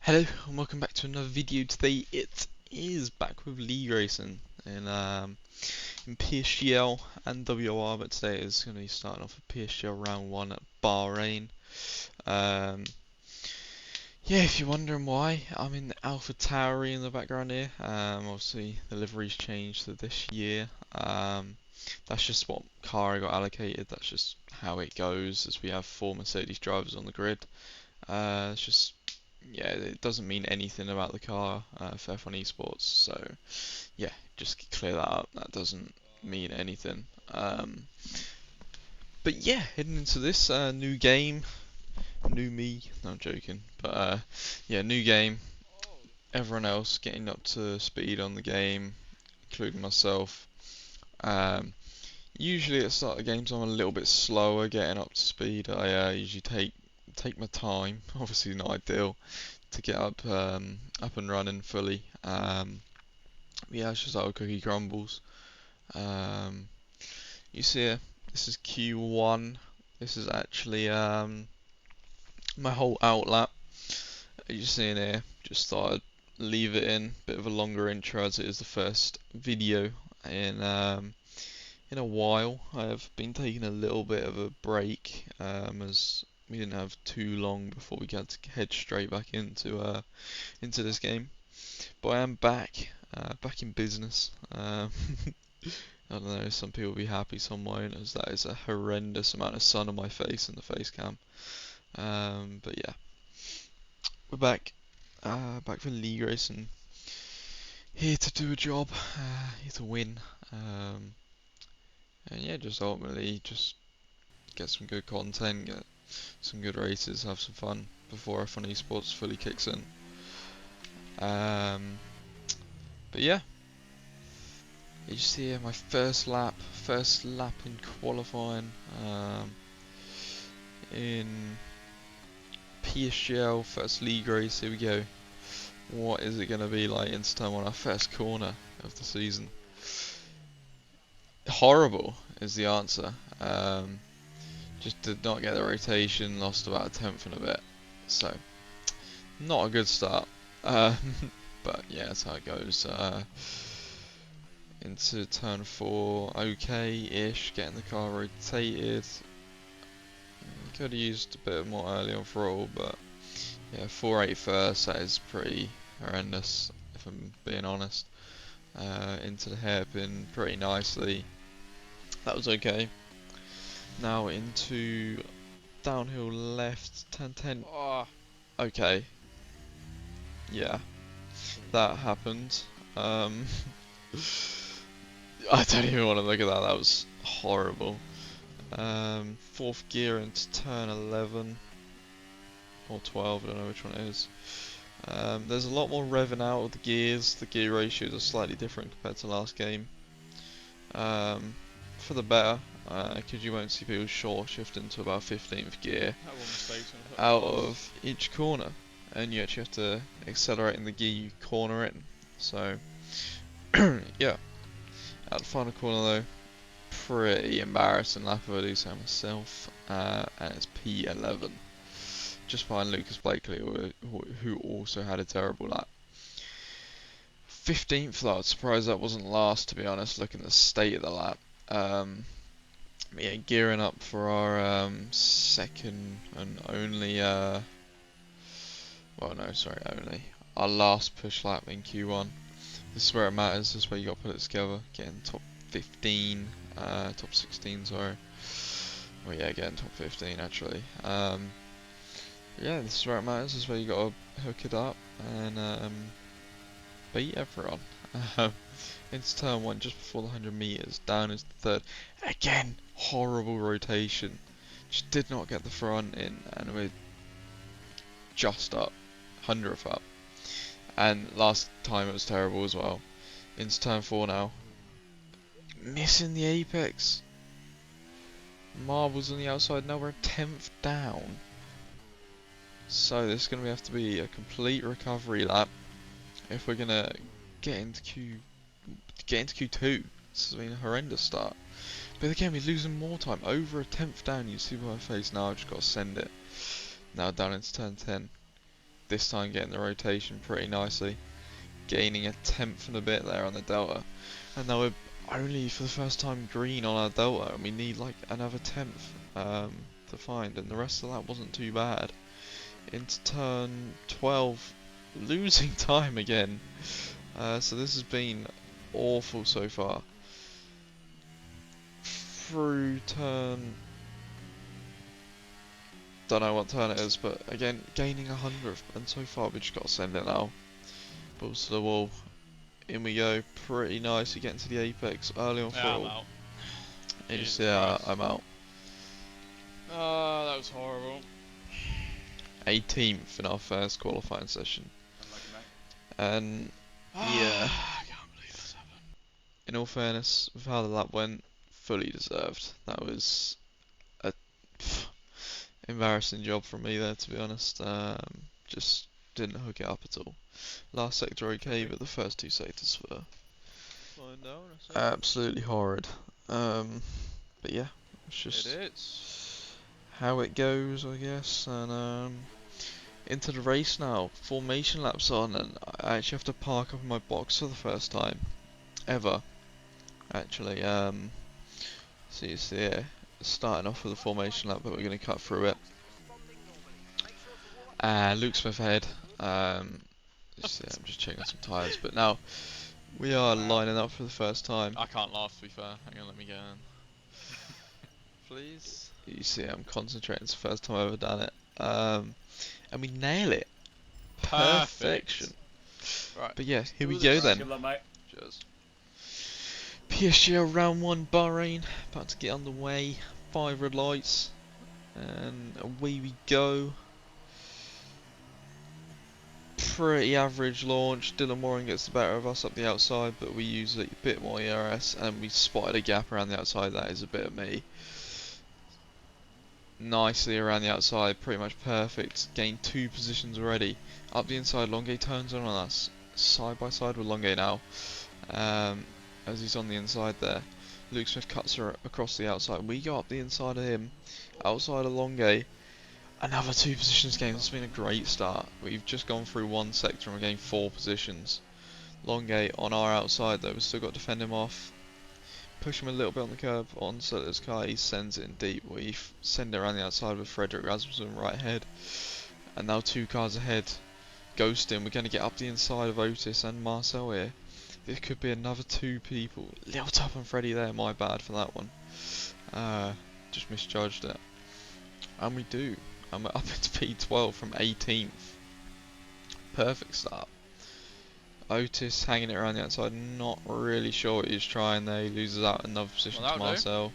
Hello and welcome back to another video. Today it is back with league racing in Psgl and WR, but today is going to be starting off with Psgl round 1 at Bahrain. Um, yeah, if you're wondering why, I'm in the Alpha Tauri in the background here. Obviously the livery's changed to this year. That's just what car I got allocated, that's just how it goes as we have 4 Mercedes drivers on the grid. It's just, yeah, it doesn't mean anything about the car for F1 Esports, so yeah, just clear that up. That doesn't mean anything. But yeah, heading into this new game, new me. No, I'm joking. But yeah, new game. Everyone else getting up to speed on the game, including myself. Um, Usually at the start of the games I'm a little bit slower getting up to speed. I usually take my time. Obviously not ideal to get up and running fully. Yeah, it's just how cookie crumbles. Um, you see here, this is Q1. This is actually my whole outlap. You see in here, just thought I'd leave it in, bit of a longer intro as it is the first video in a while. I have been taking a little bit of a break as we didn't have too long before we had to head straight back into this game. But I am back, back in business. I don't know, some people will be happy, some won't, as that is a horrendous amount of sun on my face in the face cam. But yeah, we're back, back for league racing. Here to do a job, here to win. And yeah, just ultimately just get some good content, get some good races, have some fun before F1 Esports fully kicks in. But yeah, you see here my first lap in qualifying in Psgl, first league race. Here we go. What is it going to be like into turn one, our first corner of the season? Horrible is the answer. Just did not get the rotation, lost about a tenth and a bit. So, not a good start. But yeah, that's how it goes. Into turn 4, okay-ish, getting the car rotated. Could have used a bit more early on throttle, but yeah, 4.8 first, that is pretty horrendous, if I'm being honest. Into the hairpin pretty nicely. That was okay. Now into downhill left, turn 10. Oh, okay. Yeah, that happened. I don't even want to look at that, that was horrible. Fourth gear into turn 11 or 12, I don't know which one it is. There's a lot more revving out of the gears. The gear ratios are slightly different compared to last game. For the better, because you won't see people short shifting to about 15th gear out of each corner, and you actually have to accelerate in the gear you corner in. So, yeah, at the final corner though, pretty embarrassing lap if I do say myself, and it's P11, just behind Lucas Blakely, who also had a terrible lap. 15th though, I was surprised that wasn't last, to be honest, looking at the state of the lap. Yeah, gearing up for our second and only, well no, sorry, only, our last push lap in Q1. This is where it matters, this is where you got to put it together, getting top 15, top 16, sorry. Well, yeah, getting top 15 actually. Yeah, this is where it matters, this is where you got to hook it up and beat everyone. Into turn 1 just before the 100 meters, down is the third. Again, horrible rotation. Just did not get the front in, and we're just up, 100th up. And last time it was terrible as well. Into turn 4 now. Missing the apex. Marbles on the outside, now we're 10th down. So this is going to have to be a complete recovery lap if we're going to get into Q2. This has been a horrendous start. But again, we're losing more time. Over a 10th down, you see my face now, I've just got to send it. Now down into turn 10. this time getting the rotation pretty nicely, gaining a tenth and a bit there on the delta, and now we're only for the first time green on our delta, and we need like another tenth to find, and the rest of that wasn't too bad. Into turn 12, losing time again, so this has been awful so far. Through turn, don't know what turn it is, but again gaining 100th, and so far we just got to send it now. Balls to the wall, in we go, pretty nice. You get into the apex early on Yeah, I'm full. out. Yeah, I'm out. Oh, that was horrible. 18th in our first qualifying session. Unlucky, mate. And yeah, I can't believe this happened. in all fairness, with how the lap went, fully deserved. That was a embarrassing job from me there, to be honest. Just didn't hook it up at all. Last sector okay, but the first two sectors were Slowing down, absolutely horrid. But yeah, it's just it is. how it goes, I guess. And into the race now. Formation laps on, and I actually have to park up in my box for the first time ever. Actually, so you see here, starting off with the formation lap, but we're going to cut through it. Luke Smith ahead. I'm just checking some tyres, but now we are lining up for the first time. I can't laugh, to be fair. Hang on, let me get in. Please. You see, I'm concentrating. It's the first time I've ever done it. And we nail it. Perfection. Right. But yeah, here we go then. Good luck, mate. Cheers. Psgl round 1 Bahrain, about to get underway. 5 red lights, and away we go. Pretty average launch. Dylan Warren gets the better of us up the outside, but we use a bit more ERS, and we spotted a gap around the outside. That is a bit of me. Nicely around the outside, pretty much perfect. Gained 2 positions already. Up the inside, Longue turns on us. Side by side with Longue now. As he's on the inside there. Luke Smith cuts her across the outside. We go up the inside of him, outside of Longue. Another 2 positions gained. It's been a great start. We've just gone through 1 sector and we're getting 4 positions. Longue on our outside though, we've still got to defend him off. Push him a little bit on the curb on Sutler's car. He sends it in deep. We send it around the outside with Frederick Rasmussen right ahead. And now 2 cars ahead. Ghosting. We're going to get up the inside of Otis and Marcel here. This could be another 2 people. Little top on Freddie there, my bad for that one. Just misjudged it. And we do. I'm up into P12 from 18th. Perfect start. Otis hanging it around the outside, not really sure what he's trying there. He loses out another position to Marcel.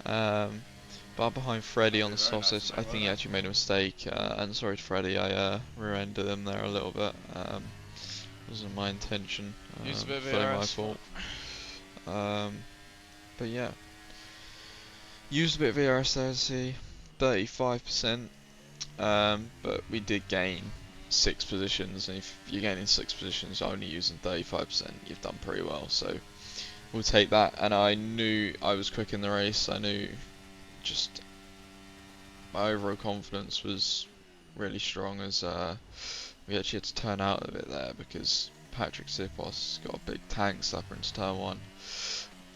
But behind Freddie on the sausage, I think he actually made a mistake. And sorry to Freddie, I rear-ended him there a little bit. Wasn't my intention. Fully my fault. But yeah, used a bit of ERS there to see 35%. But we did gain 6 positions, and if you're gaining 6 positions only using 35%, you've done pretty well. So we'll take that. And I knew I was quick in the race. I knew just my overall confidence was really strong, as we actually had to turn out of it there because Patrick Sipos got a big tank slapper into turn 1,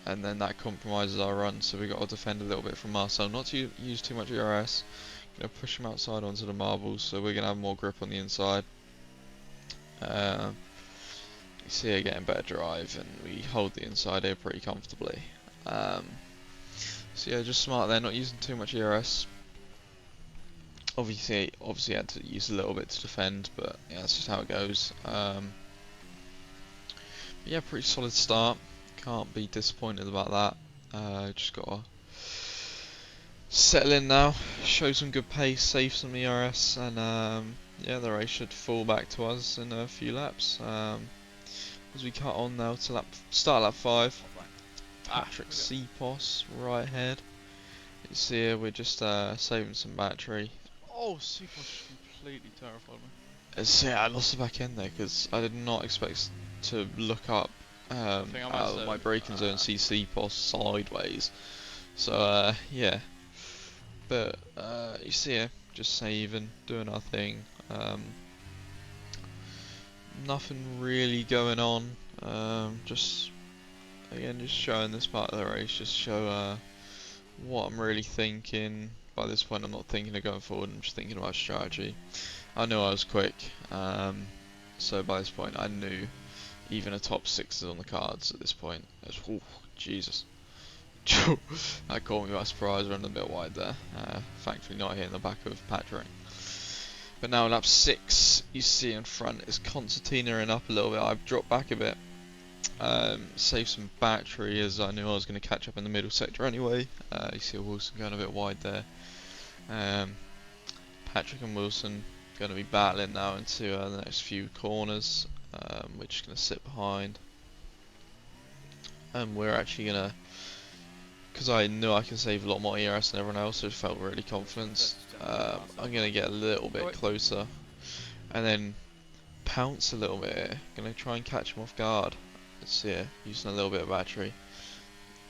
and then that compromises our run, so we got to defend a little bit from Marcel, not to use too much ERS. Gonna push him outside onto the marbles, so we're gonna have more grip on the inside. You see her getting better drive, and we hold the inside here pretty comfortably. So yeah, just smart there, not using too much ERS. Obviously had to use a little bit to defend, but yeah, that's just how it goes. But yeah, pretty solid start. Can't be disappointed about that. Just gotta settle in now, show some good pace, save some ERS, and yeah, the race should fall back to us in a few laps. As we cut on now to start lap 5. Patrick Sipos right ahead. You see here, we're just saving some battery. Oh, Sipos completely terrified me. Yeah, I lost the back end there because I did not expect to look up out of my braking zone and see Sipos sideways. So yeah, but you see here, just saving, doing our thing. nothing really going on. Just again, just showing this part of the race, just show what I'm really thinking. By this point, I'm not thinking of going forward. I'm just thinking about strategy. I knew I was quick, so by this point, I knew even a top six is on the cards at this point. Oh, Jesus. That caught me by surprise, running a bit wide there. Thankfully not hitting the back of Patrick. But now lap 6, you see in front is Concertina and up a little bit. I've dropped back a bit. Saved some battery as I knew I was going to catch up in the middle sector anyway. You see Wilson going a bit wide there. Patrick and Wilson going to be battling now into the next few corners. We're just going to sit behind. And we're actually going to, because I knew I can save a lot more ERS than everyone else, so I felt really confident. I'm going to get a little bit closer and then pounce a little bit here. Going to try and catch him off guard. Let's see here, using a little bit of battery.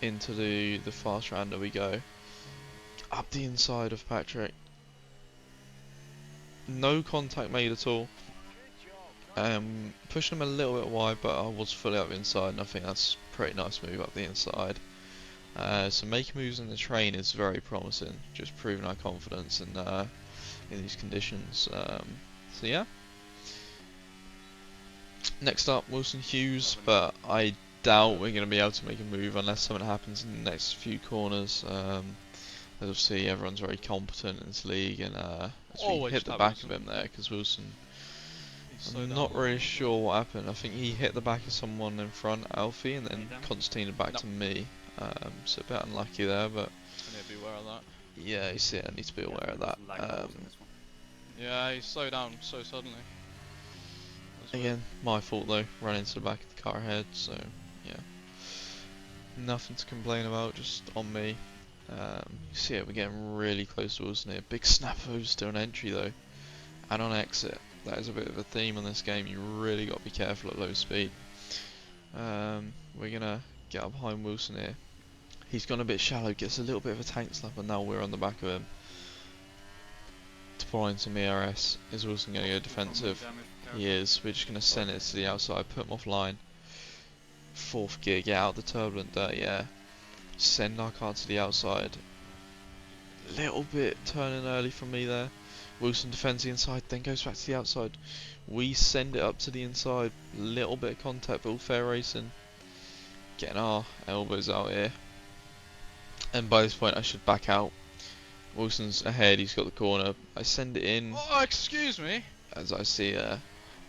Into the fast rounder we go. Up the inside of Patrick. No contact made at all. Pushing him a little bit wide, but I was fully up the inside, and I think that's a pretty nice move up the inside. So making moves in the train is very promising, just proving our confidence in these conditions. So yeah. Next up, Wilson Hughes, but I doubt we're going to be able to make a move unless something happens in the next few corners. As you'll see, everyone's very competent in this league, and as we hit the back of him there, because Wilson, I'm not really sure what happened. I think he hit the back of someone in front, Alfie, and then Constantine back to me. So a bit unlucky there, but I need to be aware of that. yeah, you see, I need to be aware of that. Yeah, he slowed down so suddenly. Again, my fault though, ran into the back of the car ahead, so yeah. Nothing to complain about, just on me. You see it, we're getting really close to Wilson here. Big snap over still on entry though, and on exit. That is a bit of a theme on this game, you really got to be careful at low speed. We're going to get up behind Wilson here. He's gone a bit shallow, gets a little bit of a tank slap, and now we're on the back of him. Deploying some ERS. Is Wilson going to go defensive? He is. We're just going to send it to the outside, put him offline. Fourth gear, get out the turbulent dirt, yeah. Send our car to the outside. Little bit turning early from me there. Wilson defends the inside, then goes back to the outside. We send it up to the inside. Little bit of contact, but all fair racing. Getting our elbows out here. And by this point I should back out. Wilson's ahead, he's got the corner. I send it in. Oh, excuse me. As I see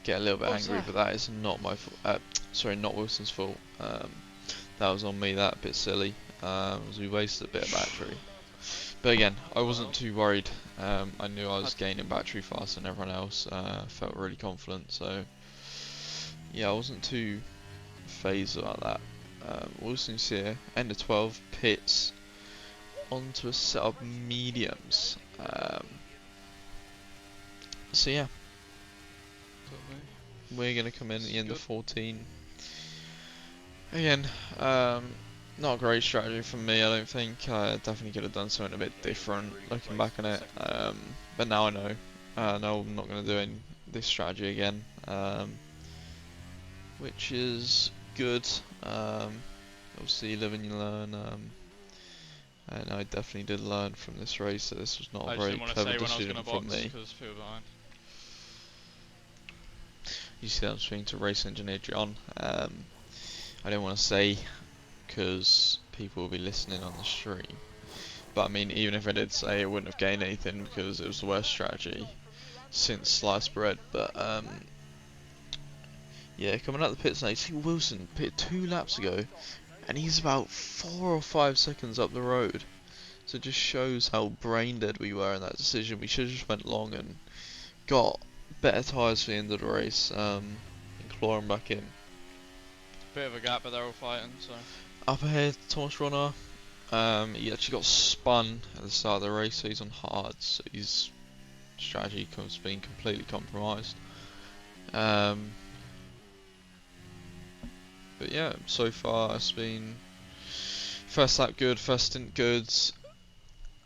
get a little bit angry, but that is not my fault. Sorry, not Wilson's fault. That was on me, that bit silly. As we wasted a bit of battery. But again, I wasn't too worried. I knew I was gaining battery faster than everyone else. Felt really confident, so yeah, I wasn't too phased about that. Wilson's here, end of 12, pits onto a set of mediums. So yeah, we're going to come in at the end of 14. Again, not a great strategy from me, I don't think. I definitely could have done something a bit different looking back on it. But now I know. No, I'm not going to do this strategy again. Which is good. Obviously, live and you learn. And I definitely did learn from this race that this was not a very clever decision from me. You see that I'm speaking to race engineer John. I didn't want to say because people will be listening on the stream. But I mean, even if I did say, it wouldn't have gained anything because it was the worst strategy since sliced bread. But yeah, coming out of the pits now, you see Wilson pitted 2 laps ago, and he's about 4 or 5 seconds up the road. So it just shows how brain dead we were in that decision. We should have just went long and got better tyres for the end of the race, and claw him back in. Bit of a gap, but they're all fighting, so. Up ahead, Thomas Runner. He actually got spun at the start of the race, so he's on hard, so his strategy has been completely compromised. But yeah, so far it's been first lap good, first stint good.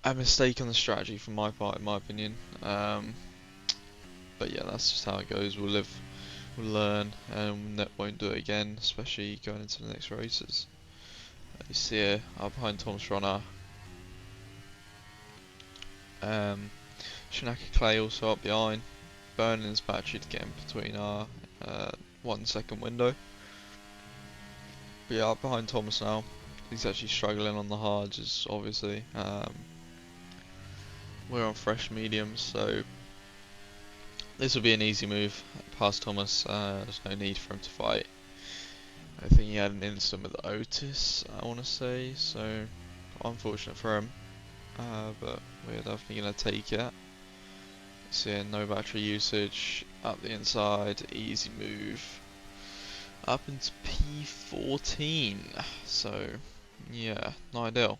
A mistake on the strategy from my part, in my opinion. But yeah, that's just how it goes. We'll live we'll learn and won't do it again, especially going into the next races. You see here, up behind Thomas Runner. Shinaka Clay also up behind, burning his battery to get in between our 1 second window. But yeah, up behind Thomas now. He's actually struggling on the hards, as obviously. We're on fresh mediums, so this will be an easy move past Thomas. There's no need for him to fight. I think he had an instant with Otis, I want to say, so unfortunate for him. But we're definitely going to take it. See, no battery usage, up the inside, easy move. Up into P14, so yeah, not ideal.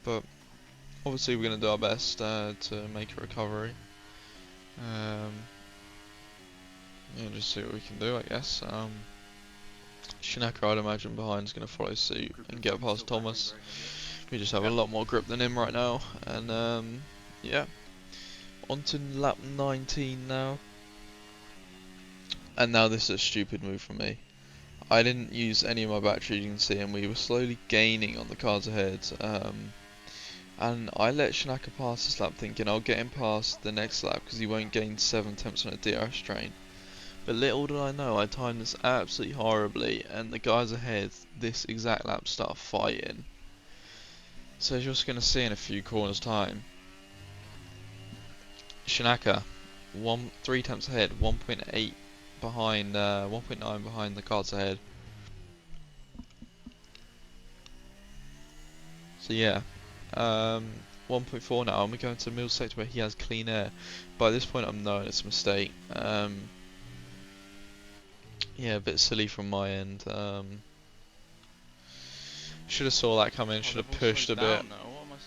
But obviously we're going to do our best to make a recovery. Yeah, just see what we can do, I guess. Shinaka, I'd imagine, behind is going to follow suit and get past Thomas. We just have a lot more grip than him right now, and yeah, on to lap 19 now. And now this is a stupid move from me. I didn't use any of my battery, you can see, and we were slowly gaining on the cars ahead. And I let Shinaka pass this lap thinking I'll get him past the next lap because he won't gain 7 attempts on a DRS train. But little did I know, I timed this absolutely horribly, and the guys ahead this exact lap start fighting. So as you're just going to see in a few corners time, Shinaka, 3 attempts ahead, 1.8 behind, 1.9 behind the cars ahead. So yeah, 1.4 now, and we're going to the middle sector where he has clean air. By this point I'm knowing it's a mistake. Yeah, a bit silly from my end. Should have saw that coming, should have pushed a bit. What am I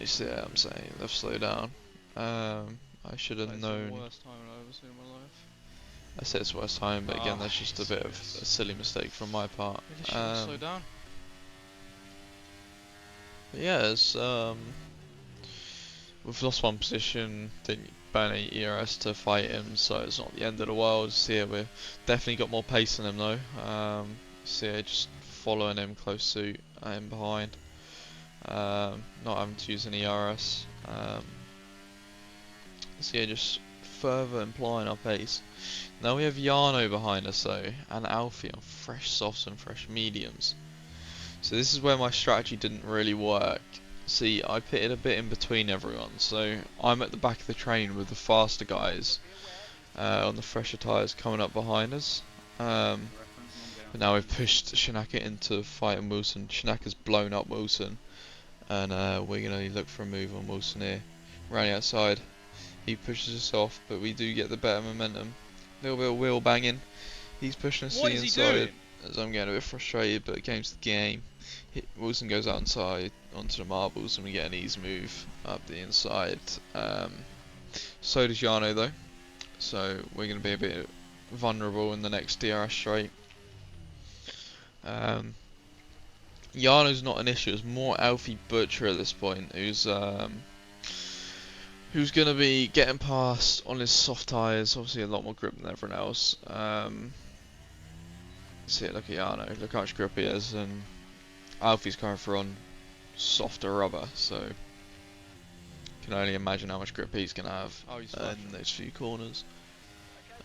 seeing? Yeah, I'm saying they've slowed down. I should have known. That's the worst time I've ever seen in my life. I said it's worst time, but again, that's just a bit of a silly mistake from my part. Really should have slowed down. But yeah, it's, we've lost one position, didn't burn any ERS to fight him, so it's not the end of the world. See here, we've definitely got more pace than him though. See here, just following him close suit in behind. Not having to use any ERS. So yeah, just further implying our pace. Now we have Yarno behind us though, and Alfie on fresh softs and fresh mediums. So this is where my strategy didn't really work. See, I pitted a bit in between everyone, so I'm at the back of the train with the faster guys on the fresher tyres coming up behind us. But now we've pushed Shinaka into fighting Wilson. Shinaka's blown up Wilson, and we're going to look for a move on Wilson here. Running outside, he pushes us off, but we do get the better momentum. A little bit of wheel banging. He's pushing us to the inside as I'm getting a bit frustrated, but game's the game. Wilson goes outside onto the marbles and we get an easy move up the inside. So does Yarno though, so we're going to be a bit vulnerable in the next DRS straight. Yarno's not an issue, it's more Alfie Butcher at this point, who's going to be getting past on his soft tyres, obviously a lot more grip than everyone else. See, look at Yarno, look how much grip he has, and Alfie's coming for on softer rubber, so can only imagine how much grip he's going to have in those few corners.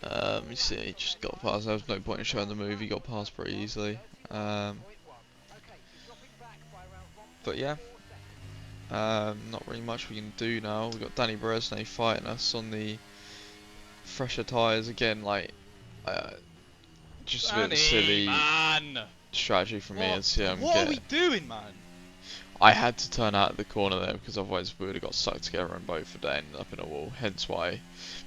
You see, he just got past, there was no point in showing the move, he got past pretty easily. But yeah, not really much we can do now. We've got Danny Bresnay fighting us on the fresher tyres again, like, just a bit silly strategy for me. What are we doing, man? I had to turn out of the corner there because otherwise we would have got stuck together and both would have ended up in a wall. Hence why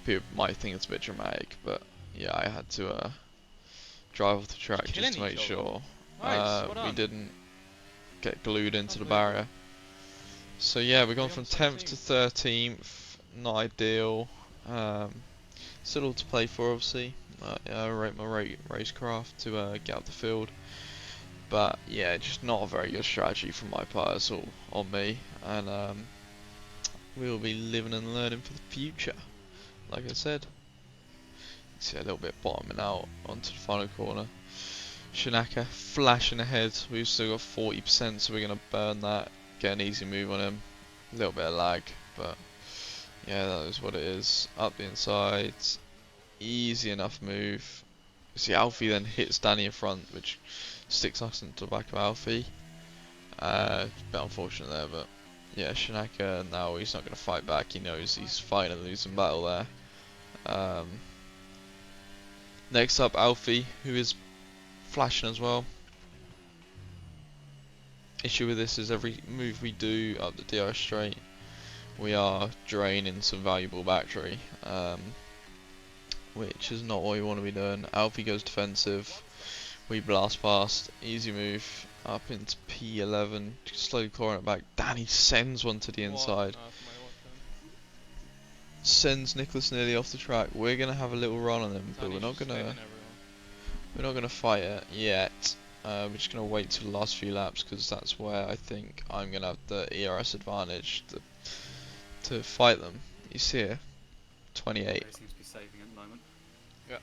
people might think it's a bit dramatic, but yeah, I had to drive off the track just to make sure we didn't get glued into the barrier. So yeah, we've gone from 10th to 13th, not ideal. Still all to play for, obviously. I rate my racecraft to get up the field, but yeah, just not a very good strategy from my part. It's all on me, and we'll be living and learning for the future, like I said. See a little bit bottoming out onto the final corner. Shinaka flashing ahead. We've still got 40%, so we're going to burn that. Get an easy move on him. A little bit of lag, but yeah, that is what it is. Up the inside. Easy enough move. See, Alfie then hits Danny in front, which sticks us into the back of Alfie. A bit unfortunate there, but yeah, Shinaka now he's not going to fight back. He knows he's fighting a losing battle there. Next up, Alfie, who is flashing as well. Issue with this is every move we do up the DRS straight, we are draining some valuable battery, which is not what we want to be doing. Alfie goes defensive, we blast past, easy move up into P11, slowly clawing it back. Danny sends one to the inside, sends Nicholas nearly off the track. We're gonna have a little run on him, but we're not gonna fight it yet. We're just going to wait till the last few laps, because that's where I think I'm going to have the ERS advantage to fight them. You see here, 28. Seems to be saving at the moment. Yeah.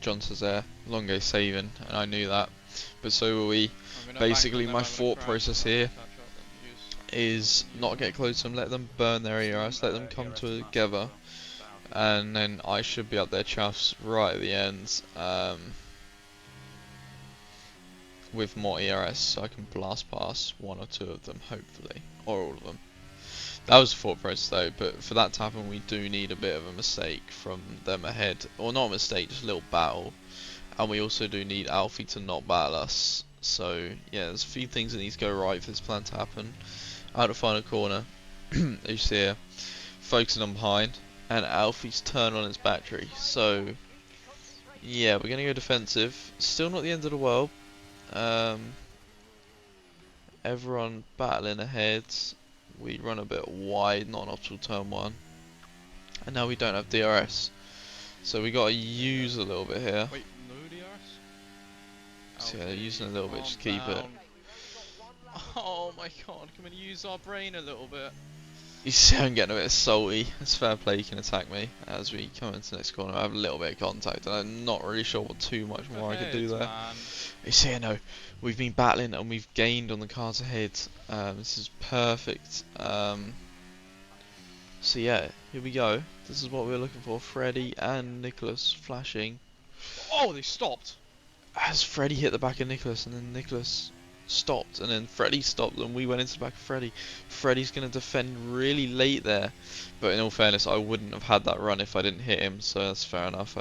Johnson's there, Longo's saving, and I knew that, but so were we. Basically, my thought process here is not get close to them, let them burn their ERS, let them come together, and then I should be up their chuffs right at the end. With more ERS, so I can blast past one or two of them, hopefully, or all of them. That was the thought process though, but for that to happen we do need a bit of a mistake from them ahead, or not a mistake, just a little battle, and we also do need Alfie to not battle us. So yeah, there's a few things that need to go right for this plan to happen. Out of final corner, as you see here, focusing on behind, and Alfie's turn on his battery, so yeah, we're going to go defensive. Still not the end of the world. Everyone battling ahead. We run a bit wide, not an optimal turn one, and now we don't have DRS, so we got to use a little bit here. Wait, no DRS? So yeah, using a little bit just to keep it. Oh my god, can we use our brain a little bit? You see, I'm getting a bit salty. It's fair play, you can attack me as we come into the next corner. I have a little bit of contact, and I'm not really sure what too much more I could do there. Man. You see, I know we've been battling and we've gained on the cars ahead. This is perfect. So yeah, here we go. This is what we were looking for. Freddie and Nicholas flashing. Oh, they stopped. As Freddie hit the back of Nicholas, and then Nicholas stopped, and then Freddie stopped, and we went into the back of Freddie. Freddie's going to defend really late there, but in all fairness, I wouldn't have had that run if I didn't hit him, so that's fair enough.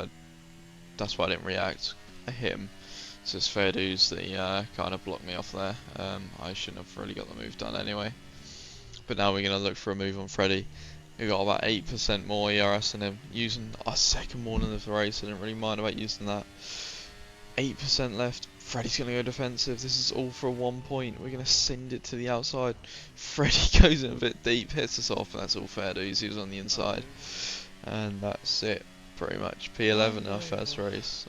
That's why I didn't react. I hit him, so it's fair dues that he kind of blocked me off there. I shouldn't have really got the move done anyway. But now we're going to look for a move on Freddie. We got about 8% more ERS than him, using our second one of the race. I didn't really mind about using that. 8% left. Freddie's going to go defensive. This is all for 1 point. We're going to send it to the outside. Freddie goes in a bit deep, hits us off, and that's all fair dues. He was on the inside. And that's it, pretty much. P11 our first race.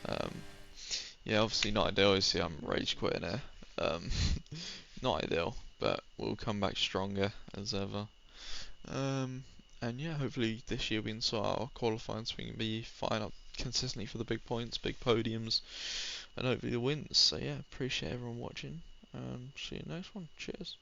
Yeah, obviously not ideal. You see, I'm rage quitting here. Not ideal, but we'll come back stronger as ever. And yeah, hopefully this year we can sort out our qualifying so we can be fighting up consistently for the big points, big podiums, and hopefully the wins. So yeah, appreciate everyone watching, and see you next one. Cheers.